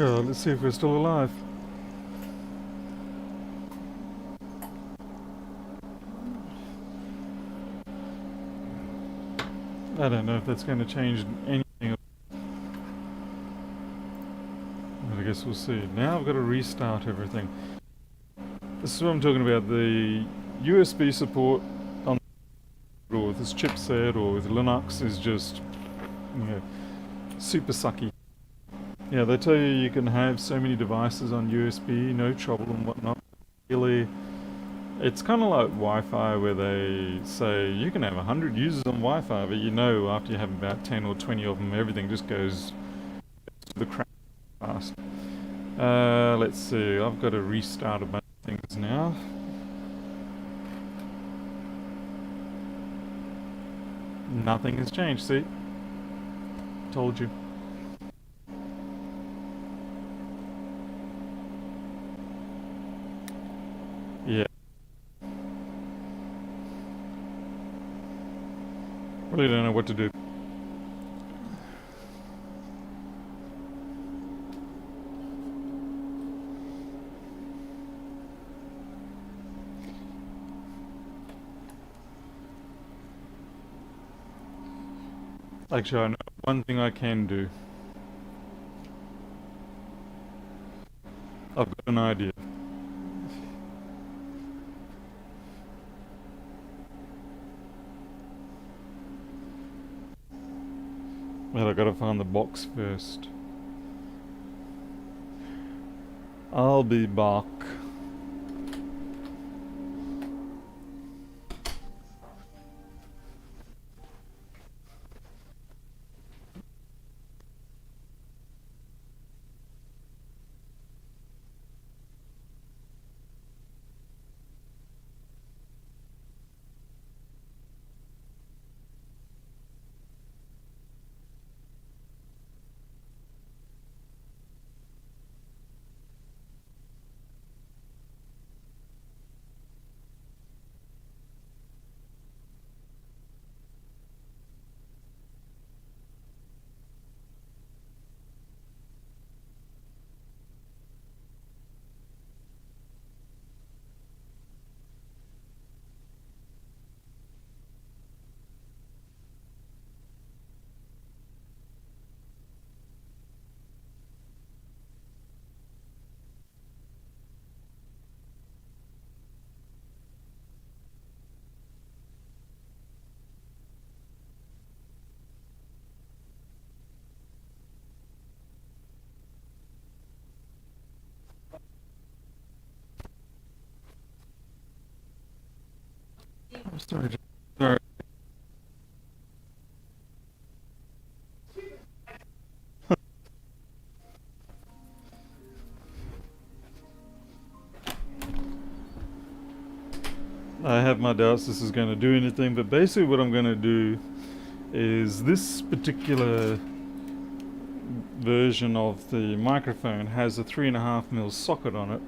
Yeah, let's see if we're still alive. I don't know if that's going to change anything. But I guess we'll see. Now I've got to restart everything. This is what I'm talking about. The USB support on or with this chipset or with Linux is just, you know, super sucky. Yeah, they tell you can have so many devices on USB, no trouble and whatnot. Really, it's kind of like Wi-Fi where they say you can have 100 users on Wi-Fi, but you know after you have about 10 or 20 of them, everything just goes to the crap fast. Let's see. I've got to restart a bunch of things now. Nothing has changed. See, told you. Yeah, really don't know what to do. Actually, I know one thing I can do. I've got an idea. Well, I gotta find the box first. I'll be back. I'm sorry. Sorry. I have my doubts this is going to do anything, but basically what I'm going to do is this particular version of the microphone has a 3.5mm socket on it.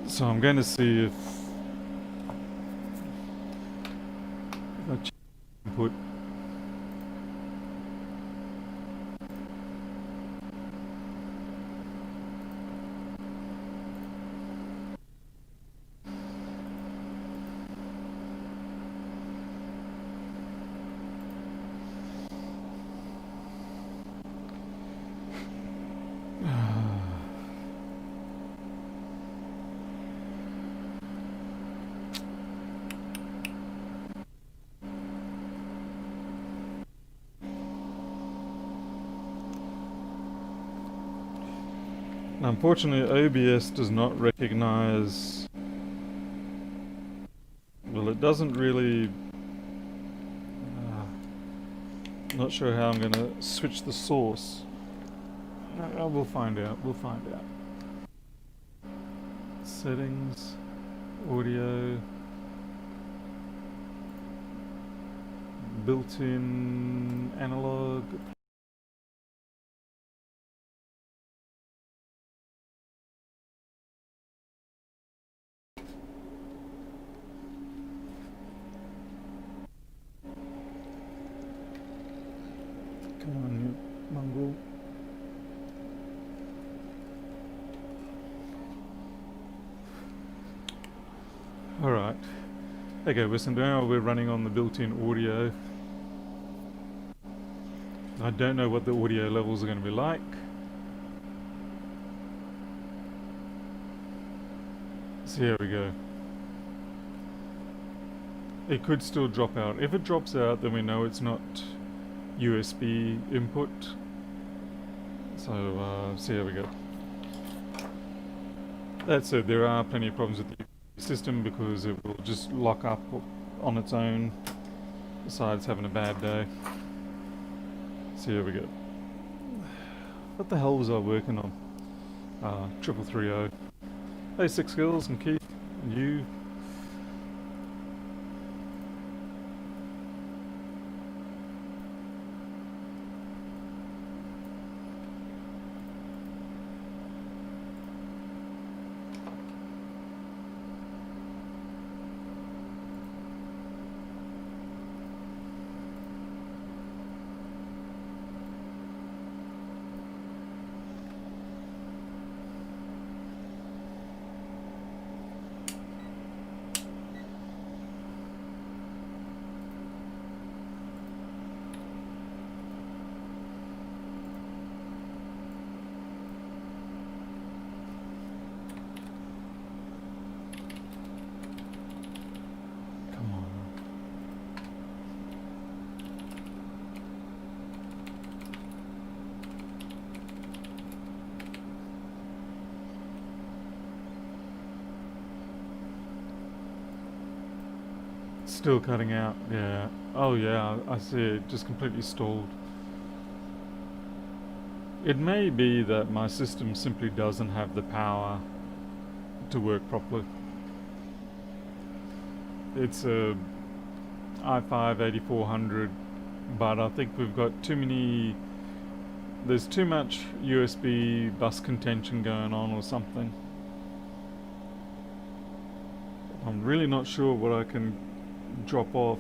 So I'm going to see if I change input. Unfortunately, OBS does not recognize. Well, it doesn't really. Not sure how I'm going to switch the source. We'll find out. We'll find out. Settings, audio, built-in analog. Okay, so now we're running on the built-in audio. I don't know what the audio levels are going to be like. So here we go. It could still drop out. If it drops out, then we know it's not USB input. So here we go. That said, there are plenty of problems with the system because it will just lock up on its own besides having a bad day. So here we go. What the hell was I working on? 3330. Hey, Six Skills and Keith and you. Come on. Still cutting out, yeah. Oh yeah, I see it just completely stalled. It may be that my system simply doesn't have the power to work properly. It's a i5 8400, but I think we've got too many. There's too much USB bus contention going on or something. I'm really not sure what I can drop off.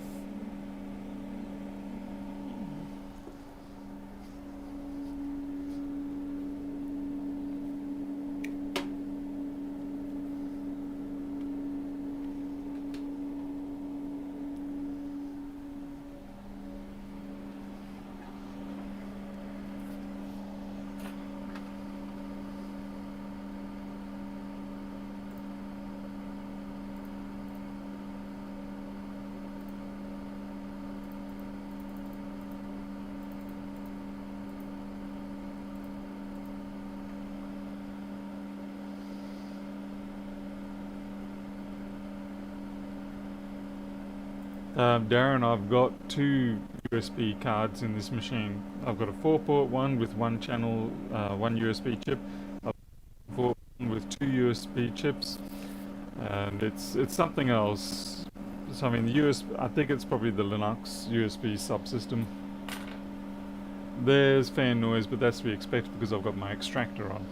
Darren, I've got two USB cards in this machine. I've got a 4-port one with one channel, one USB chip. I've got a 4-port one with two USB chips, and it's something else. So I mean, I think it's probably the Linux USB subsystem. There's fan noise, but that's to be expected because I've got my extractor on.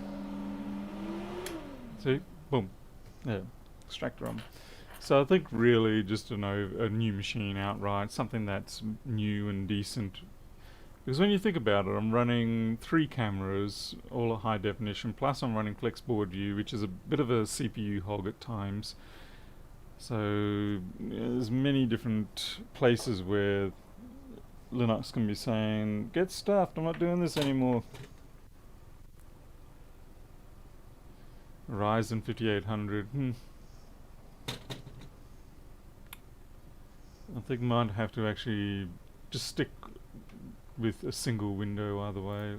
See, boom, yeah, extractor on. So I think really just a new machine outright, something that's new and decent. Because when you think about it, I'm running 3 cameras, all at high definition, plus I'm running FlexBoard View, which is a bit of a CPU hog at times. So there's many different places where Linux can be saying, get stuffed, I'm not doing this anymore. Ryzen 5800, I think I might have to actually just stick with a single window either way.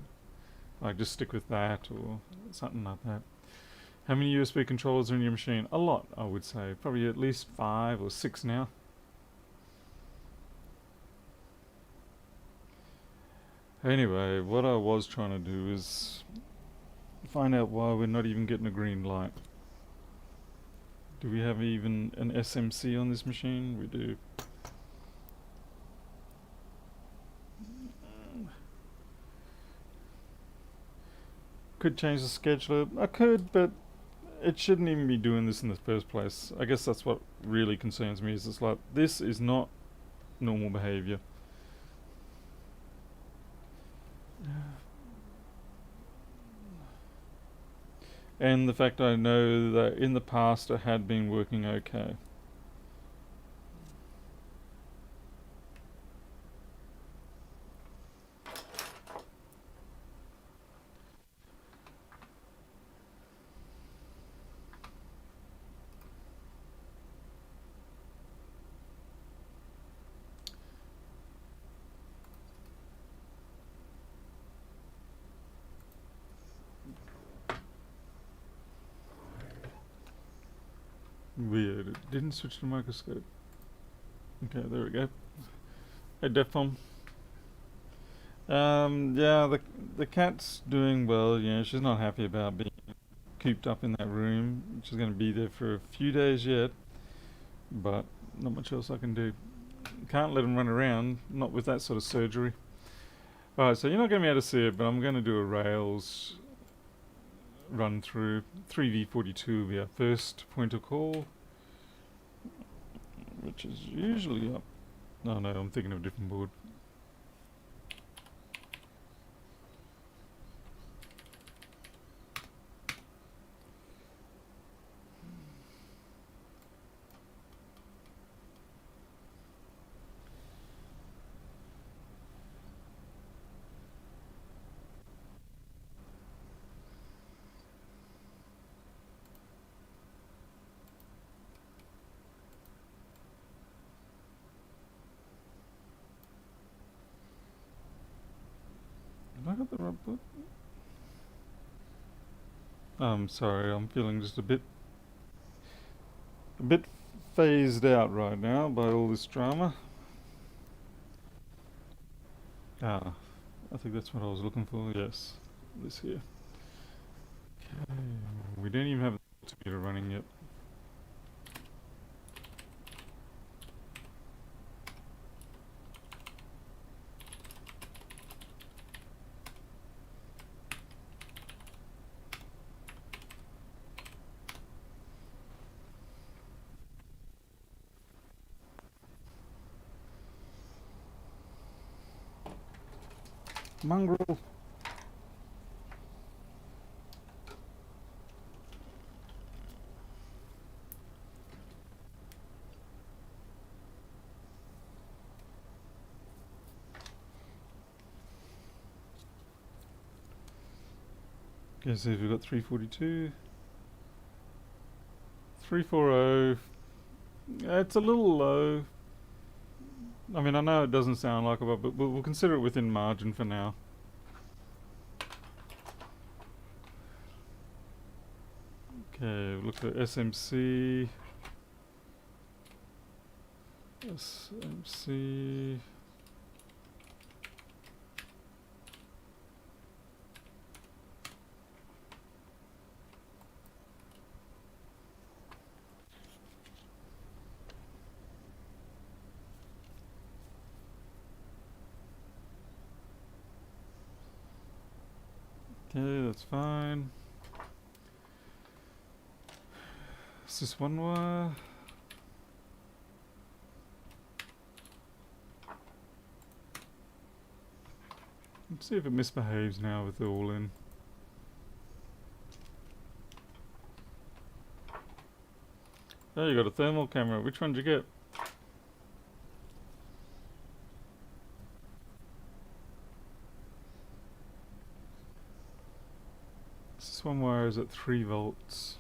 Like just stick with that or something like that. How many USB controllers are in your machine? A lot, I would say. Probably at least 5 or 6 now. Anyway, what I was trying to do is find out why we're not even getting a green light. Do we have even an SMC on this machine? We do. Could change the scheduler. I could, but it shouldn't even be doing this in the first place. I guess that's what really concerns me, is it's like, this is not normal behavior. And the fact I know that in the past it had been working okay. Weird. It didn't switch to microscope. Okay, there we go. Hey, Defcom. Yeah, the cat's doing well. You know, she's not happy about being cooped up in that room. She's going to be there for a few days yet, but not much else I can do. Can't let him run around, not with that sort of surgery. Alright, so you're not going to be able to see it, but I'm going to do a Rails run through. 3v42 will be our first point of call, which is usually up. Oh no, I'm thinking of a different board. Have I got the right book? I'm sorry, I'm feeling just a bit phased out right now by all this drama. Ah, I think that's what I was looking for. Yes, this here. Okay, we don't even have the multimeter running yet. Mongrel. Okay, so we've got 342. 340. It's a little low. I mean, I know it doesn't sound like it, but we'll consider it within margin for now. Okay, look at SMC. SMC. Okay, that's fine. Is this one wire? Let's see if it misbehaves now with the all in. Oh, you got a thermal camera. Which one did you get? This one wire is at 3 volts.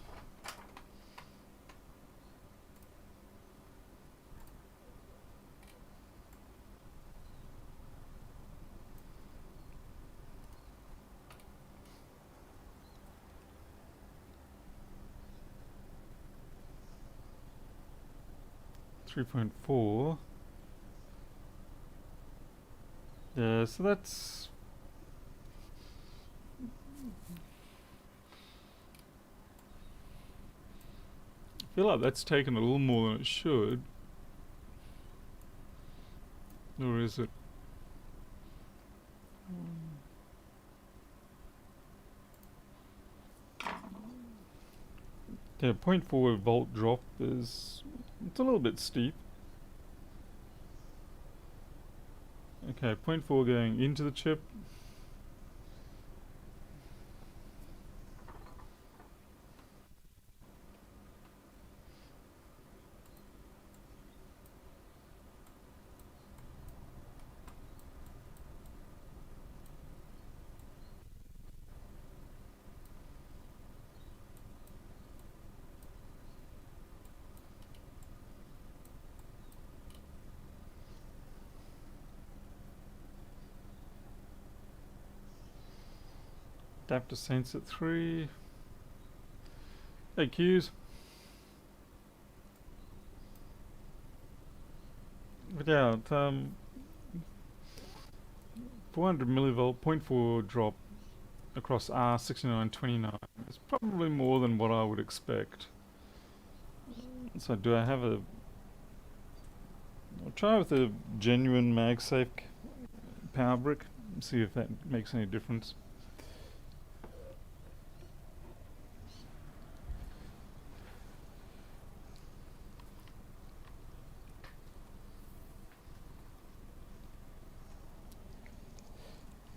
.4. Yeah, so that's... I feel like that's taken a little more than it should. Or is it? Yeah, 0.4 volt drop is... It's a little bit steep. Okay, 0.4 going into the chip. Adapter sense at 3. Hey, Q's. But yeah, 400 millivolt, point 0.4 drop across R6929. It's probably more than what I would expect. So do I have a... I'll try with a genuine MagSafe power brick, see if that makes any difference.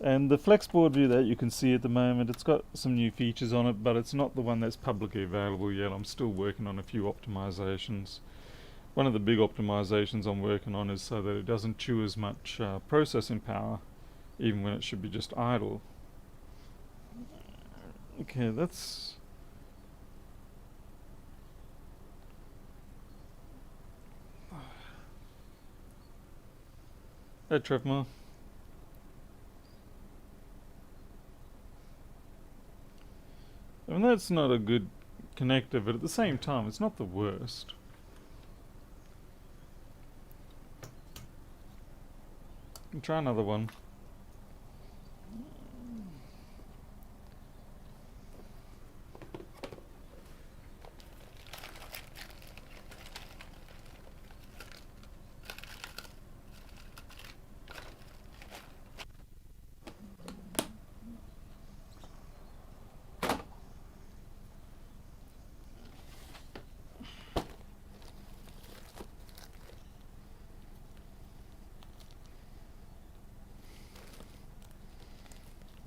And the flex board view that you can see at the moment, it's got some new features on it, but it's not the one that's publicly available yet. I'm still working on a few optimizations. One of the big optimizations I'm working on is so that it doesn't chew as much processing power, even when it should be just idle. Okay, that's... Hey, Trevor. I mean, that's not a good connector, but at the same time, it's not the worst. I'll try another one.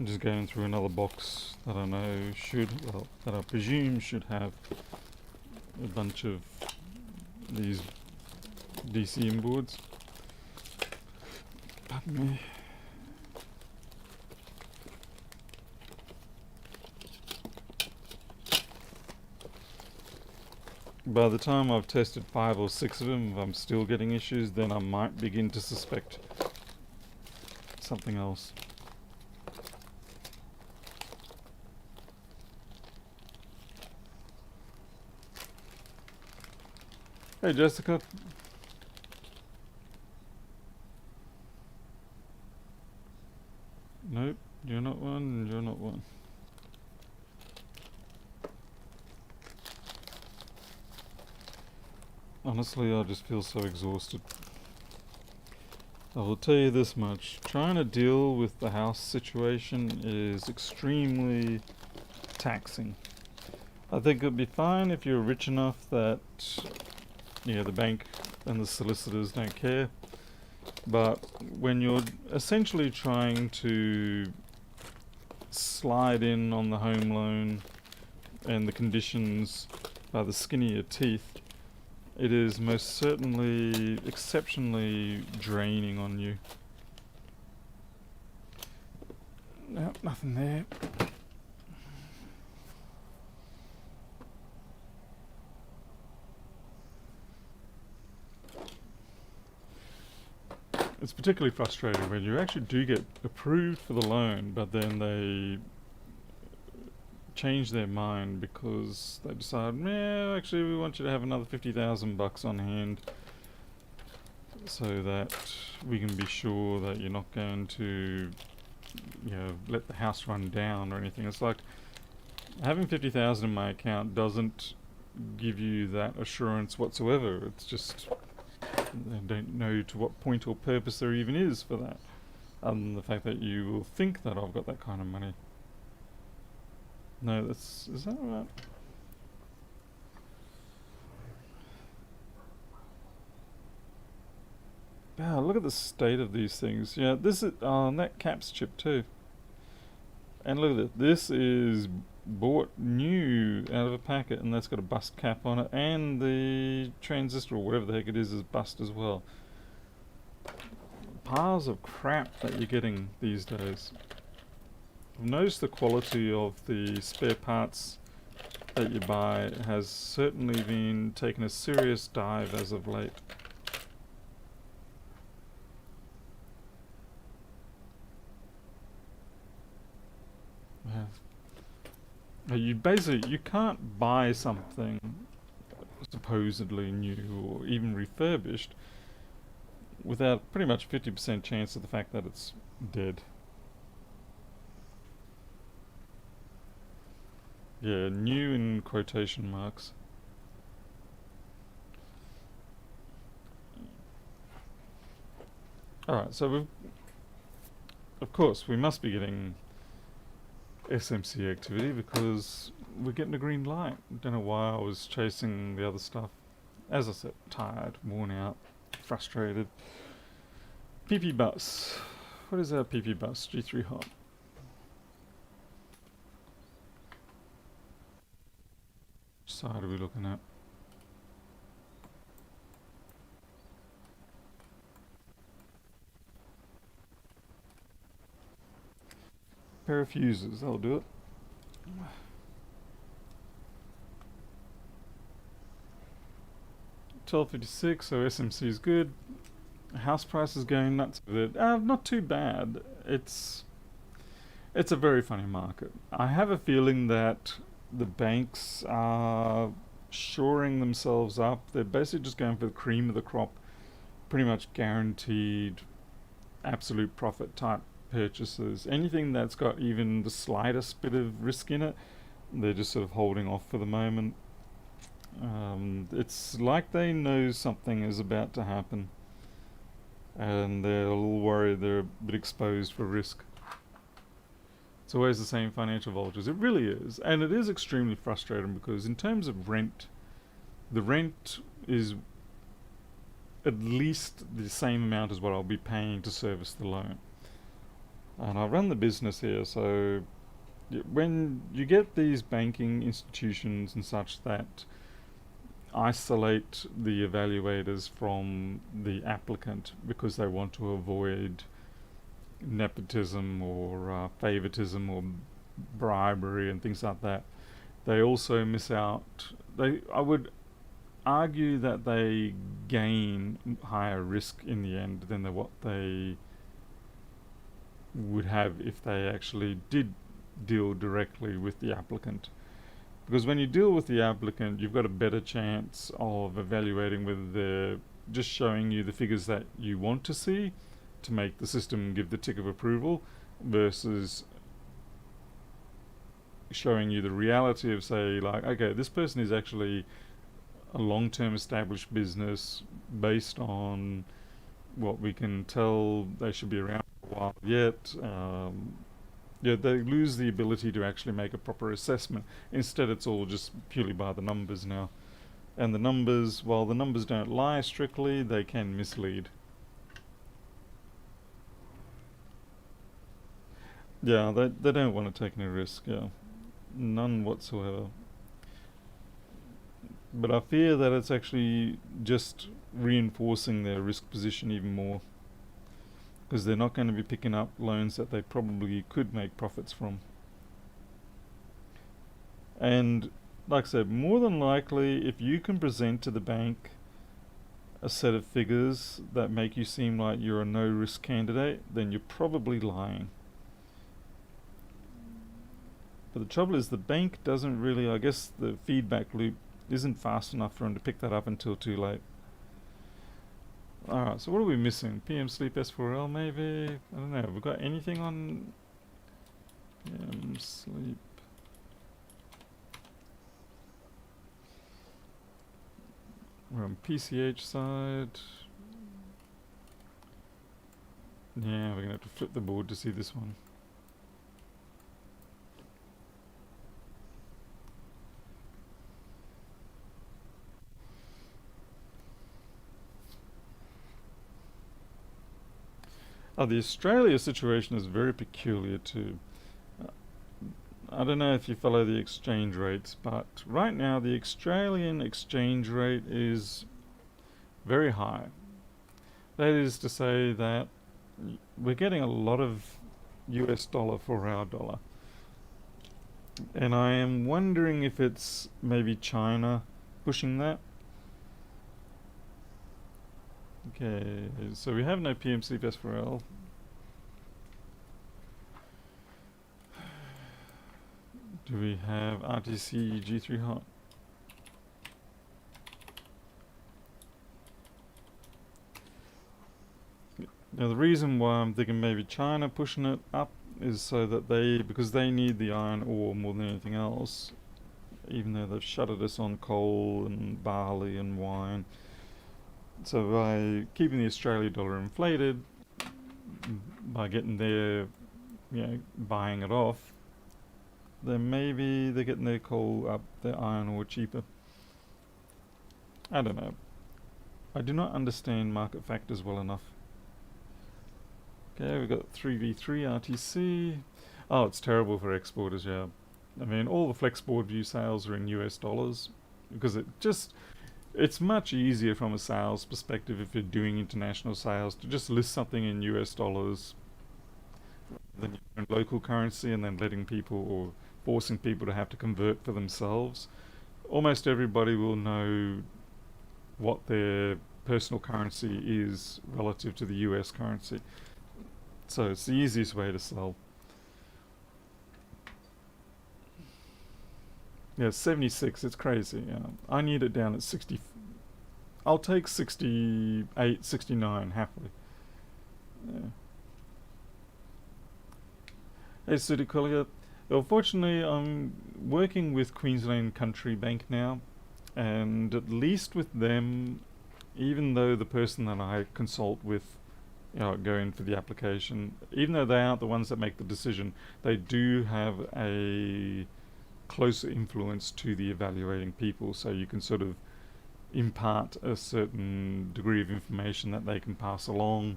I'm just going through another box that I know should, well, that I presume should have a bunch of these DCM boards. Pardon me. By the time I've tested 5 or 6 of them, if I'm still getting issues, then I might begin to suspect something else. Hey Jessica. Nope, you're not one, you're not one. Honestly, I just feel so exhausted. I will tell you this much, trying to deal with the house situation is extremely taxing. I think it'd be fine if you're rich enough that, the bank and the solicitors don't care. But when you're essentially trying to slide in on the home loan and the conditions by the skin of your teeth, it is most certainly exceptionally draining on you. No, nothing there. It's particularly frustrating when you actually do get approved for the loan, but then they change their mind because they decide, actually we want you to have another $50,000 on hand so that we can be sure that you're not going to, let the house run down or anything. It's like having 50,000 in my account doesn't give you that assurance whatsoever. It's just, I don't know to what point or purpose there even is for that, other than the fact that you will think that I've got that kind of money. No, is that right? Wow, look at the state of these things. Yeah, this is, and that cap's chip too. And look at this. This is bought new out of a packet, and that's got a bust cap on it, and the transistor or whatever the heck it is bust as well. Piles of crap that you're getting these days. I've noticed the quality of the spare parts that you buy has certainly been taking a serious dive as of late. Yeah. You can't buy something supposedly new or even refurbished without pretty much 50% chance of the fact that it's dead. Yeah, new in quotation marks. Alright, so of course, we must be getting SMC activity because we're getting a green light. Don't know why I was chasing the other stuff. As I said, tired, worn out, frustrated. PP bus. What is our PP bus? G3 hot. Which side are we looking at? Pair of fuses, that'll do it. $12.56, so SMC is good. House price is going nuts with it. Not too bad. It's a very funny market. I have a feeling that the banks are shoring themselves up. They're basically just going for the cream of the crop, pretty much guaranteed absolute profit type purchases. Anything that's got even the slightest bit of risk in it, they're just sort of holding off for the moment. It's like they know something is about to happen, and they're a little worried they're a bit exposed for risk. It's always the same financial vultures. It really is. And it is extremely frustrating because in terms of rent, the rent is at least the same amount as what I'll be paying to service the loan. And I run the business here, so when you get these banking institutions and such that isolate the evaluators from the applicant because they want to avoid nepotism or favoritism or bribery and things like that, they also miss out. I would argue that they gain higher risk in the end than what they would have if they actually did deal directly with the applicant. Because when you deal with the applicant, you've got a better chance of evaluating whether they're just showing you the figures that you want to see to make the system give the tick of approval versus showing you the reality of, say, like, okay, this person is actually a long-term established business based on what we can tell they should be around for a while yet. They lose the ability to actually make a proper assessment. Instead, it's all just purely by the numbers now. And the numbers, while the numbers don't lie strictly, they can mislead. Yeah, they don't want to take any risk, yeah. None whatsoever. But I fear that it's actually just reinforcing their risk position even more. Because they're not going to be picking up loans that they probably could make profits from. And like I said, more than likely, if you can present to the bank a set of figures that make you seem like you're a no-risk candidate, then you're probably lying. But the trouble is the bank doesn't really, I guess the feedback loop isn't fast enough for them to pick that up until too late. Alright, so what are we missing? PM Sleep S4L maybe? I don't know, have we got anything on PM Sleep? We're on PCH side. Yeah, we're going to have to flip the board to see this one. The Australia situation is very peculiar too. I don't know if you follow the exchange rates, but right now the Australian exchange rate is very high. That is to say that we're getting a lot of US dollar for our dollar. And I am wondering if it's maybe China pushing that. Okay, so we have no PMC S4L. Do we have RTC G3 hot? The reason why I'm thinking maybe China pushing it up is so that because they need the iron ore more than anything else, even though they've shuttered us on coal and barley and wine. So by keeping the Australian dollar inflated, by getting their, buying it off, then maybe they're getting their coal up, their iron ore cheaper. I don't know. I do not understand market factors well enough. Okay, we've got 3v3 RTC. Oh, it's terrible for exporters, yeah. I mean, all the Flexboard View sales are in US dollars because it's much easier from a sales perspective if you're doing international sales to just list something in US dollars than in local currency and then letting people or forcing people to have to convert for themselves. Almost everybody will know what their personal currency is relative to the US currency. So it's the easiest way to sell. Yeah, 76, it's crazy. I need it down at 60. I'll take 68, 69 happily. Yeah. Hey, Sudi Collier. Well, fortunately, I'm working with Queensland Country Bank now, and at least with them, even though the person that I consult with, go in for the application, even though they aren't the ones that make the decision, they do have a closer influence to the evaluating people, so you can sort of impart a certain degree of information that they can pass along,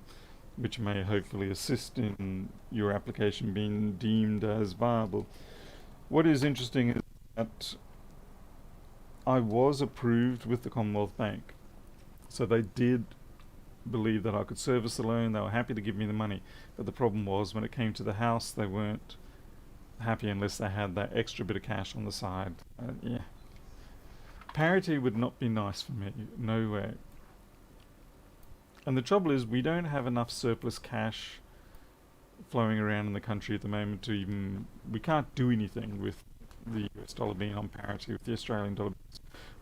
which may hopefully assist in your application being deemed as viable. What is interesting is that I was approved with the Commonwealth Bank, so they did believe that I could service the loan. They were happy to give me the money, but the problem was when it came to the house, they weren't happy unless they had that extra bit of cash on the side. Yeah. Parity would not be nice for me, no way. And the trouble is, we don't have enough surplus cash flowing around in the country at the moment to even, we can't do anything with the US dollar being on parity with the Australian dollar.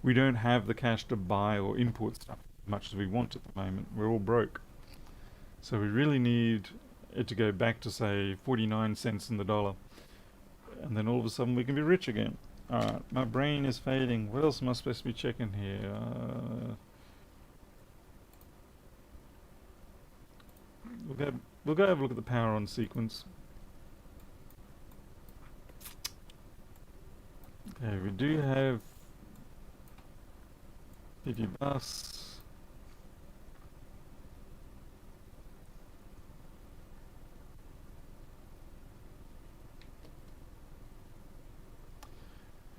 We don't have the cash to buy or import stuff as much as we want at the moment. We're all broke. So we really need it to go back to, say, 49 cents in the dollar. And then all of a sudden we can be rich again. Alright, my brain is fading. What else am I supposed to be checking here? We'll go have a look at the power on sequence. Okay, we do have PV bus.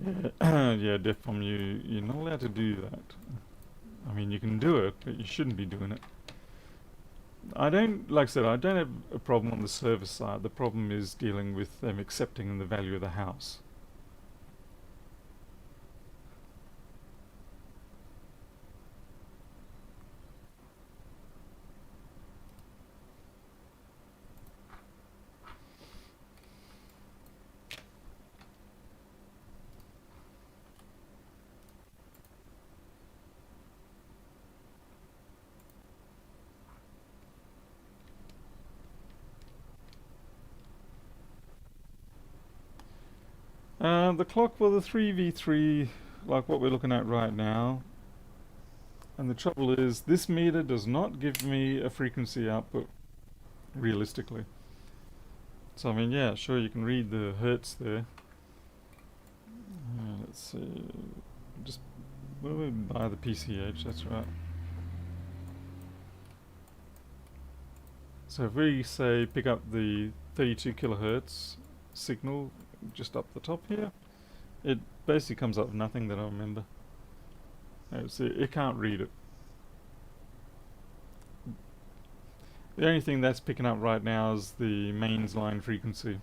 Yeah, yeah, Defcom, you're not allowed to do that. I mean, you can do it, but you shouldn't be doing it. Like I said, I don't have a problem on the service side. The problem is dealing with them accepting the value of the house. The clock, well, the 3v3, like what we're looking at right now. And the trouble is, this meter does not give me a frequency output, realistically. So, I mean, yeah, sure, you can read the hertz there. Let's see. Just, we'll buy the PCH, that's right. So if we say pick up the 32 kilohertz signal just up the top here, it basically comes up with nothing that I remember. See, it can't read it. The only thing that's picking up right now is the mains line frequency.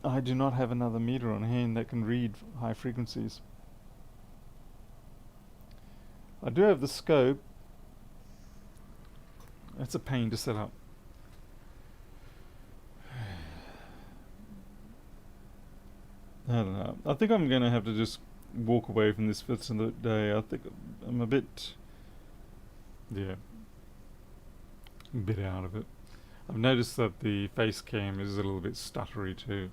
I do not have another meter on hand that can read high frequencies. I do have the scope. That's a pain to set up. I don't know. I think I'm going to have to just walk away from this for the day. I think I'm a bit yeah, a bit out of it. I've noticed that the face cam is a little bit stuttery too.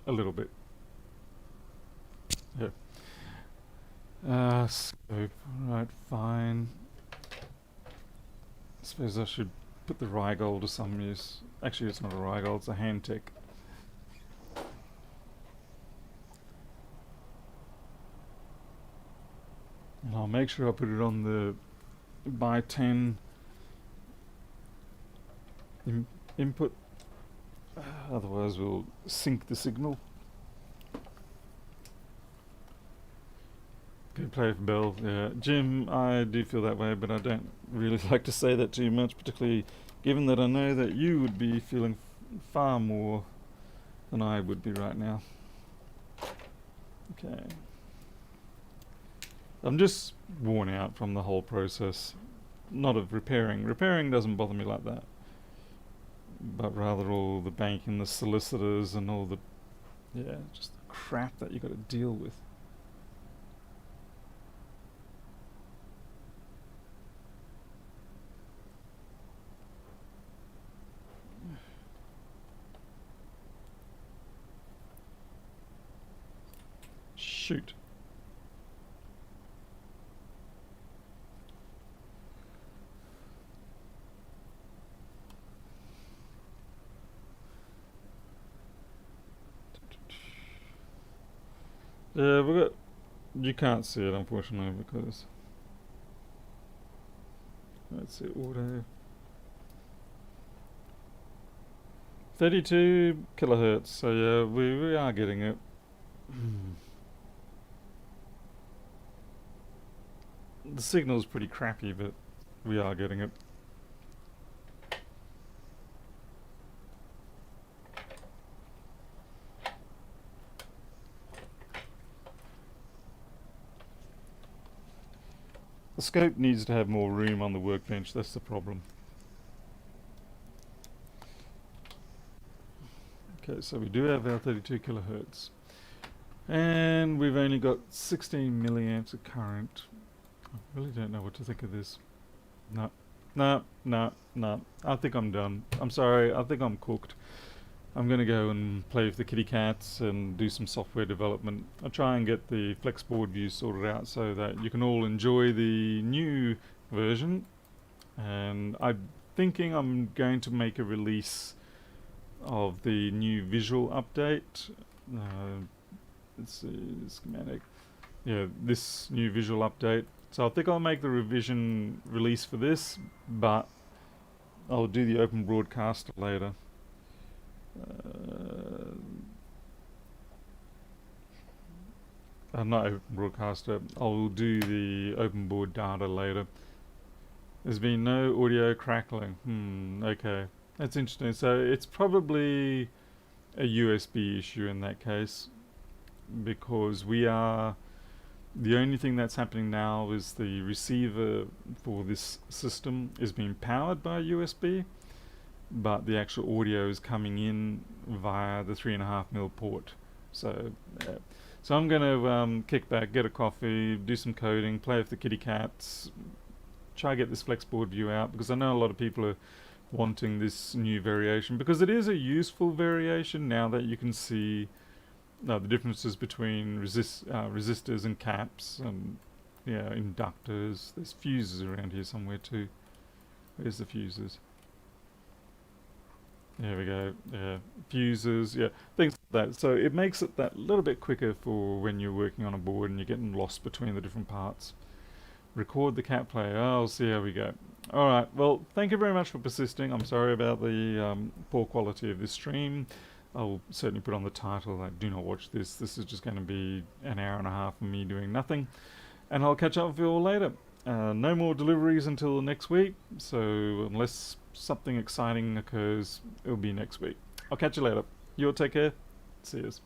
A little bit. Yeah. Scope. Right, fine. I suppose I should put the Rygold to some use. Actually, it's not a Rygold, it's a Handtech. And I'll make sure I put it on the by 10 input. Otherwise, we'll sync the signal. Good play for Bell. Yeah, Jim, I do feel that way, but I don't really like to say that too much, particularly given that I know that you would be feeling far more than I would be right now. Okay. I'm just worn out from the whole process. Not of repairing. Repairing doesn't bother me like that. But rather all the banking, the solicitors, and all the, yeah, just the crap that you got to deal with. Shoot. Yeah, we got. You can't see it unfortunately because. Let's see, auto. 32 kilohertz. So yeah, we are getting it. The signal's pretty crappy, but we are getting it. The scope needs to have more room on the workbench, that's the problem. Okay, so we do have our 32 kilohertz. And we've only got 16 milliamps of current. I really don't know what to think of this. No, no, no, no. I think I'm done. I'm sorry, I think I'm cooked. I'm going to go and play with the kitty cats and do some software development. I'll try and get the Flexboard view sorted out so that you can all enjoy the new version. And I'm thinking I'm going to make a release of the new visual update. Let's see, schematic. Yeah, this new visual update. So I think I'll make the revision release for this, but I'll do the open broadcaster later. Not open broadcaster. I'll do the open board data later. There's been no audio crackling. Okay, that's interesting. So it's probably a USB issue in that case, because we are. The only thing that's happening now is the receiver for this system is being powered by USB, but the actual audio is coming in via the 3.5mm port. So, so I'm going to kick back, get a coffee, do some coding, play with the kitty cats, try to get this Flexboard view out, because I know a lot of people are wanting this new variation, because it is a useful variation now that you can see the differences between resistors and caps, and yeah, inductors. There's fuses around here somewhere too. Where's the fuses? There we go. Yeah, fuses. Yeah, things like that. So it makes it that little bit quicker for when you're working on a board and you're getting lost between the different parts. Record the cat player. Oh, I'll see how we go. All right. Well, thank you very much for persisting. I'm sorry about the poor quality of this stream. I'll certainly put on the title that do not watch this. This is just going to be an hour and a half of me doing nothing. And I'll catch up with you all later. No more deliveries until next week. So unless something exciting occurs, it'll be next week. I'll catch you later. You all take care. See yous.